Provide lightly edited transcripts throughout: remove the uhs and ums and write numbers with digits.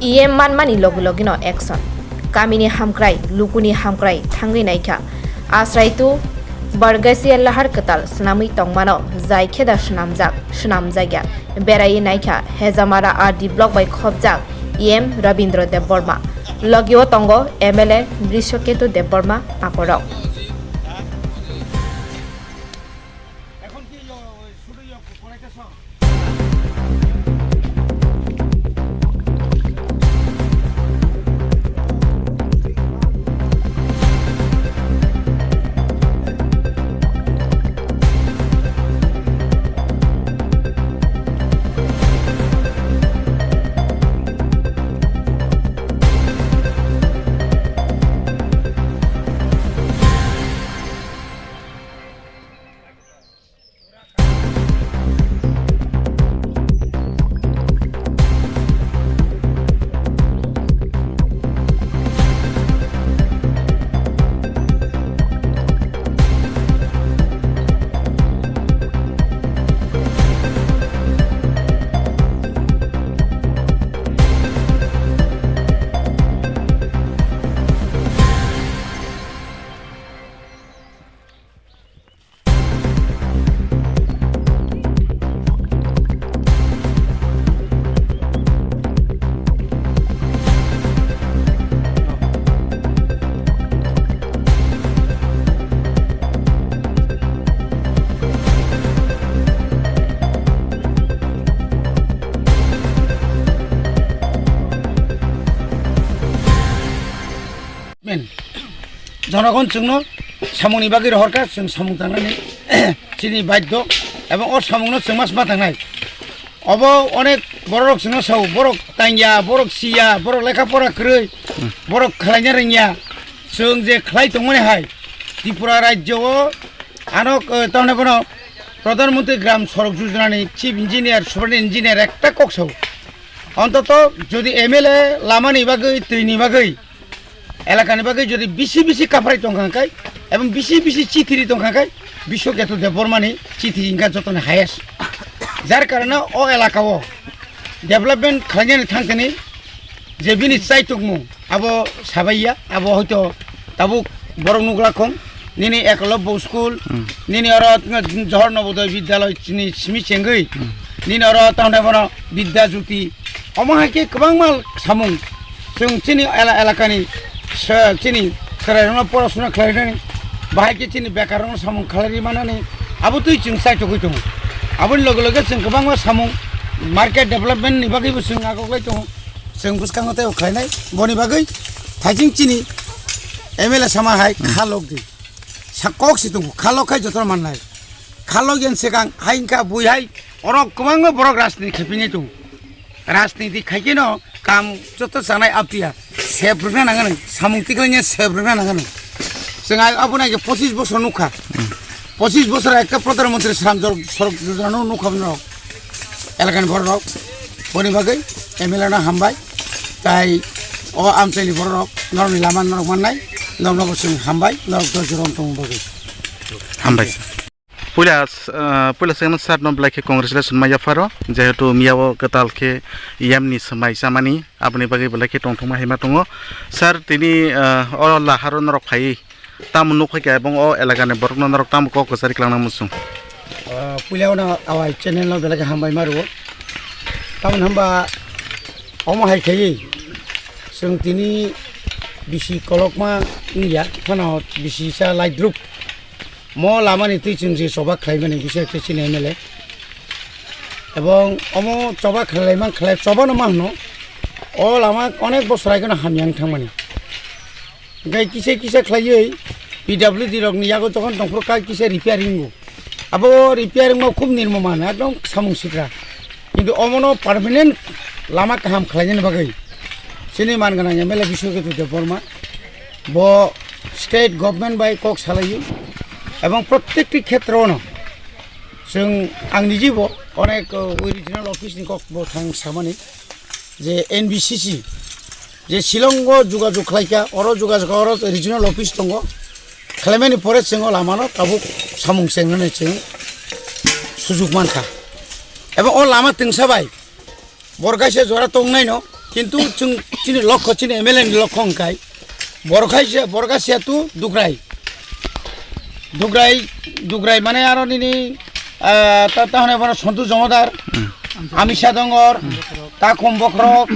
Iem manmani logino action. Kamini hamkrai, lukuni hamkrai, thangi naika. Asraitu Bargasi lahar kwtal snami tongmano jai kheda snam jagya berai naika hezamara RD block by khobjak em Rabindra Dev Burma logio tongo MLA Brishoketu Dev Burma aporok জনগণ जोंनो सामुंनि बागै रहरखा जों सामुं थांनानै चिनि बाध्य এবং ও सामुंनो जों मास मा थांनाय अब अनेक बरक जोंनो साव बरक तांगिया बरक सिया बरक लेखा फरा खरै बरक खालायनो रोङिया जों जे खालाय दंमोन हाय त्रिपुरा राज्यआव आनक तनबनो प्रधानमंत्री ग्राम सड़क योजनानि चिफ इन्जिनियार सुपार इन्जिनियार একটা কক্সাও অন্তত যদি এমএলএ লামানি বাগै दैनि বাগै এলাকানি বাগै যদি বিসি বিসি কাফাই দंखांखाय এবং বিসি বিসি চিঠিরি দंखांखाय বিশ্বকেতু দেব বর্মানি চিঠি ইনকা যতনে হায়েস যার কারণে ও এলাকাও ডেভেলপমেন্ট খালাইনি থাংতেনি যে বিনি চাইতুকমু আবো সাবাইয়া আবো হয়তো তাবু বড় নুগলাখম নিনি একলব্য স্কুল নিনি আর জহর নবোদয় বিদ্যালয় চিনি সিমি চেঙ্গৈ নিনি আর তাহলে বড় বিদ্যা জ্যোতি অমাহাকে गोबां माल सामुं जों चिनि एलाकानि चिनि सरायना पড়াশোনা खालायनानै बाहायके चिनि बेकाराव सामुं खालायरि मानानै आबो तुइ जों साइटखै दङ आबोनि लगे लगे जों गोबां सामुं मार्केट डेभेलपमेन्टनि बागैबो जों आगोलाय दङ जों बुसखांथायाव खालायनाय बनि बागै थाइजिं चिनि एमएलए सामाहाय खालक दि साककसि दङ खालखाय जतर माननाय खालगेन सिगां हाइंका बुइहाय अरक गोबां बरक राजनीति खेपिनाय दङ राजनीति खायकेनो काम जत जानाय आपिया सेब्रना नांगोन सामुंतिखौनो सेब्रना नांगोन जों आबोनाय 25 बोसोर नुखा 25 बोसोर একটা প্রধানমন্ত্রী শ্রম সড়ক যোজনা নুখাবনো এলাকাनि বড়ক বনি বাগै এমএলএ না হামবাय তাই ও আমচাইनि বড়ক নরनि लामा नरक माननाय नरनगो जों हामबाय नरक दजरम दङ बागै हामबाय पुलिस सेगन सात नंबर के कांग्रेचुलेशन माया फारो जेहेतु मियाओ कताल के यामनि समाय सामानि आपनि बागै बलाके टंटमा हेमा दङ सर तिनि अ लाहारो नरक फाइ ताम नुखैके एबं अ एलाकानि बरक नरक ताम को कसारि क्लांना मुसुं पुलियावना आवाय चैनल न बेलाके हामबाय मारो ताम हामबा अमा हायखायै जों तिनि बिसि कलकमा इंडिया फानाव बिसिसा लाइद्रुप म लामानि तुइचिं जे सभा खालायमानि बिसोर केसिन एमएलए এবং অম চবা খালাইমান খালাই চবা নমা হনো অ লামা অনেক বছর আগে হামিয়াং থামানি গাই কিসে কিসে খালাই পিডব্লিউডি রকনি ইয়াগো তখন দংফর কা কিসে রিপেয়ারিং আবো রিপেয়ারিং খুব নির্মমান একদম সামুংসিকরা কিন্তু অমনো পার্মানেন্ট লামা কাহাম খালাইনি বাগৈ সিনি মানগানা এমএলএ বিশ্বকেতু দেব বর্মা ব স্টেট গভর্নমেন্ট বাই কক সালাयो এবং প্রত্যেকটি ক্ষেত্রনো जों आंनि जिउ अनेक ओरिजिनल अफिसनि কক थां सामानि जे एनबिसिसि जे शिलंग जुगाजुग खालायका अर जुगाजुग अर रिजिनल अफिस दङ खालायमानि परे जों लामानो काबु सामुं सेंनानै जों सुजुग मानखा एबं अ लामा तिंसाबाय बरगासे जरा तंनाय न কিন্তু जों चिनि लक्ष्य चिनि एमएलए नि लक्ष्य अंकाय बरखासिया तु दुग्राय माने आरो निनि ताहने बन सन्तु जमदार आमिषा दंगर ता खम बख्रक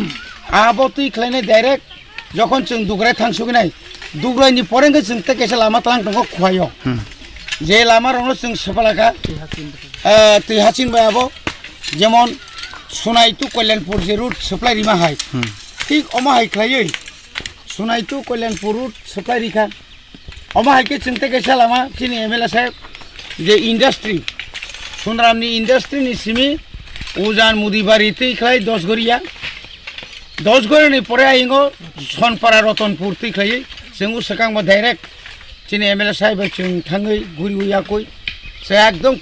आबो तुइ खलायनाय डाइरेक्ट যখন जों दुग्राय थांसुगिनाय दुग्रायनि परेंगे जों तेकेसे लामा तांग दंग खुवायो जे लामा रंनो जों सफालाका तैहासिन बायाबो जेमन सुनाय टु कल्याणपुर जे रूट सप्लाय रिमा हाय ठीक अमा हाय खलायै सुनाय टु कल्याणपुर रूट सप्लाय रिखा अमा हायके जों तेकेसे लामा चिनि एमएलए साहेब जे इंडस्ट्री सुनरामनि इंडस्ट्री नि सिमी उजान मुदिबारि तै खलाय 10 गरिया 10 गरनि परे आइंगो सनपारा रतनपुर तै खलायै जों उसकांबा डाइरेक्ट चिनि एमएलए साहेब जों थाङै गुरि उयाकय से एकदम